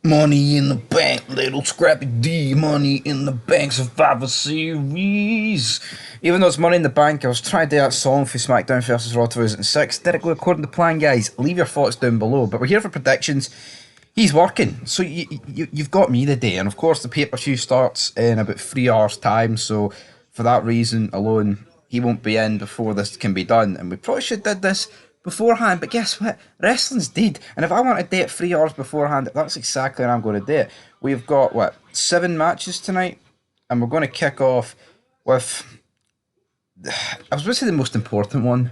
Money in the bank, little Scrappy D. Money in the bank, Survivor Series. Even though it's Money in the Bank, I was trying to do that song for SmackDown vs. Raw 2006. Did it go according to plan, guys? Leave your thoughts down below. But we're here for predictions. He's working, so you've got me today. And of course, the pay-per-view starts in about 3 hours' time. So for that reason alone, he won't be in before this can be done. And we probably should have did this beforehand, but guess what? Wrestling's dead. And if I want to do it 3 hours beforehand, that's exactly what I'm going to do it. We've got, what, 7 matches tonight? And we're going to kick off with, I was going to say the most important one.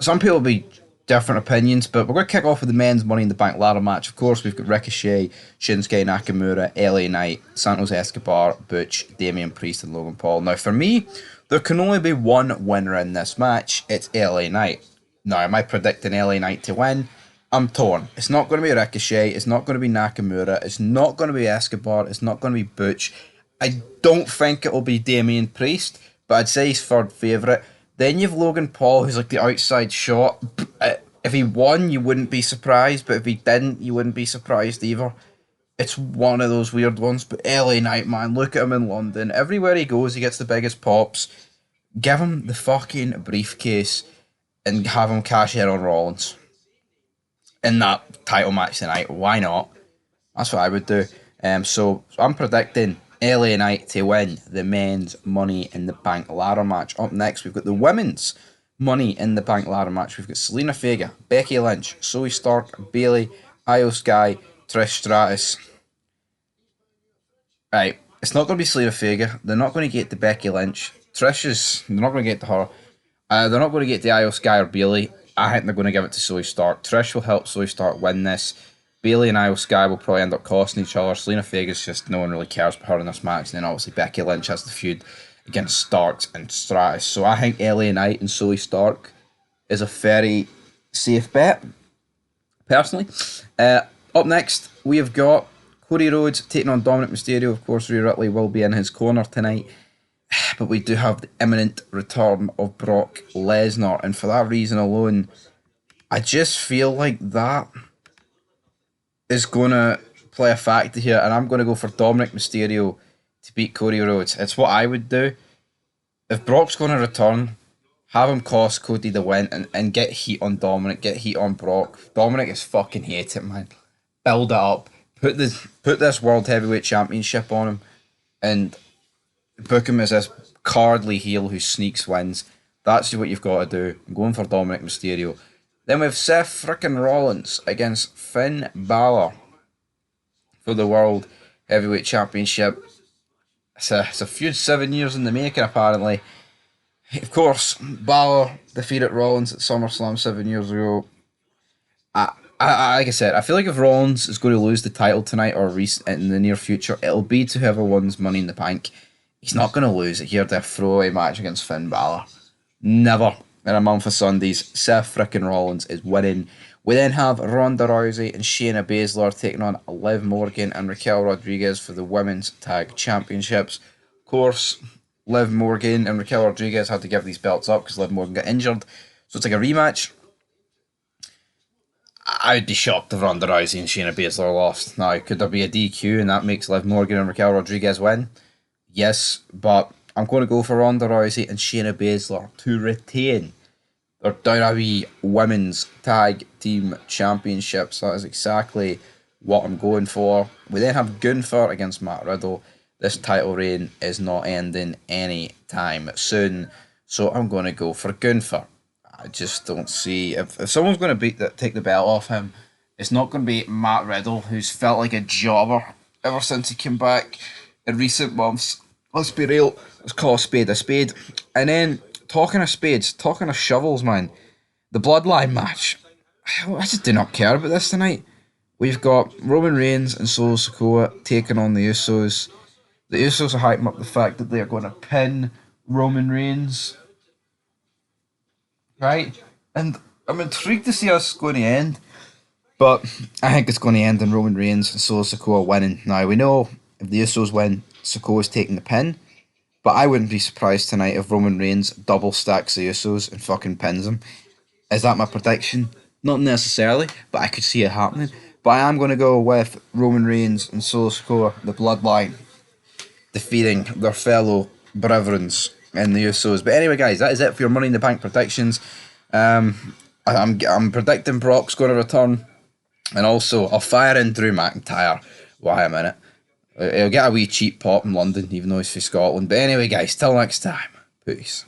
Some people will be different opinions, but we're going to kick off with the men's Money in the Bank ladder match. Of course, we've got Ricochet, Shinsuke Nakamura, LA Knight, Santos Escobar, Butch, Damian Priest, and Logan Paul. Now, for me, there can only be one winner in this match. It's LA Knight. Now, am I predicting LA Knight to win? I'm torn. It's not going to be Ricochet. It's not going to be Nakamura. It's not going to be Escobar. It's not going to be Butch. I don't think it'll be Damian Priest, but I'd say he's third favourite. Then you've Logan Paul, who's like the outside shot. If he won, you wouldn't be surprised, but if he didn't, you wouldn't be surprised either. It's one of those weird ones, but LA Knight, man, look at him in London. Everywhere he goes, he gets the biggest pops. Give him the fucking briefcase and have him cash in on Rollins in that title match tonight. Why not? That's what I would do. So I'm predicting LA Knight to win the men's Money in the Bank ladder match. Up next, we've got the women's Money in the Bank ladder match. We've got Selena Vega, Becky Lynch, Zoe Stark, Bayley, Io Sky, Trish Stratus. Right, it's not going to be Selena Vega. They're not going to get to Becky Lynch. They're not going to get to her. They're not going to get to Io Sky or Bayley. I think they're going to give it to Zoe Stark. Trish will help Zoe Stark win this. Bayley and Io Sky will probably end up costing each other. Selena Vega's just, no one really cares about her in this match. And then obviously Becky Lynch has the feud against Starks and Stratus. So I think LA Knight and Zoe Stark is a very safe bet, personally. Up next, we have got Cody Rhodes taking on Dominic Mysterio. Of course, Rhea Ripley will be in his corner tonight. But we do have the imminent return of Brock Lesnar. And for that reason alone, I just feel like that is going to play a factor here. And I'm going to go for Dominic Mysterio to beat Cody Rhodes. It's what I would do. If Brock's going to return, have him cost Cody the win and get heat on Dominic, get heat on Brock. Dominic is fucking hate it, man. Build it up. Put this World Heavyweight Championship on him and book him as this cowardly heel who sneaks wins. That's what you've got to do. I'm going for Dominic Mysterio. Then we have Seth frickin' Rollins against Finn Balor for the World Heavyweight Championship. It's a feud 7 years in the making, apparently. Of course, Balor defeated Rollins at SummerSlam 7 years ago. Like I said, I feel like if Rollins is going to lose the title tonight or in the near future, it'll be to whoever wins Money in the Bank. He's not going to lose it here to a throwaway match against Finn Balor. Never in a month of Sundays. Seth frickin' Rollins is winning. We then have Ronda Rousey and Shayna Baszler taking on Liv Morgan and Raquel Rodriguez for the Women's Tag Championships. Of course, Liv Morgan and Raquel Rodriguez had to give these belts up because Liv Morgan got injured. So it's like a rematch. I'd be shocked if Ronda Rousey and Shayna Baszler lost. Now, could there be a DQ and that makes Liv Morgan and Raquel Rodriguez win? Yes, but I'm going to go for Ronda Rousey and Shayna Baszler to retain their WWE Women's Tag Team Championships. That is exactly what I'm going for. We then have Gunther against Matt Riddle. This title reign is not ending any time soon, so I'm going to go for Gunther. I just don't see if someone's going to take the belt off him, it's not going to be Matt Riddle, who's felt like a jobber ever since he came back in recent months. Let's be real. Let's call a spade a spade. And then, talking of spades, talking of shovels, man, the Bloodline match. I just do not care about this tonight. We've got Roman Reigns and Solo Sikoa taking on the Usos. The Usos are hyping up the fact that they are going to pin Roman Reigns. Right? And I'm intrigued to see how it's going to end. But I think it's going to end in Roman Reigns and Solo Sikoa winning. Now, we know if the Usos win, Sikoa's taking the pin. But I wouldn't be surprised tonight if Roman Reigns double stacks the Usos and fucking pins them. Is that my prediction? Not necessarily, but I could see it happening. But I am going to go with Roman Reigns and Solo Sikoa, the Bloodline, defeating their fellow brethrens in the Usos. But anyway, guys, that is it for your Money in the Bank predictions. I'm predicting Brock's going to return, and also I'll fire in Drew McIntyre while I'm in it. He'll get a wee cheap pop in London, even though he's from Scotland. But anyway, guys, till next time, peace.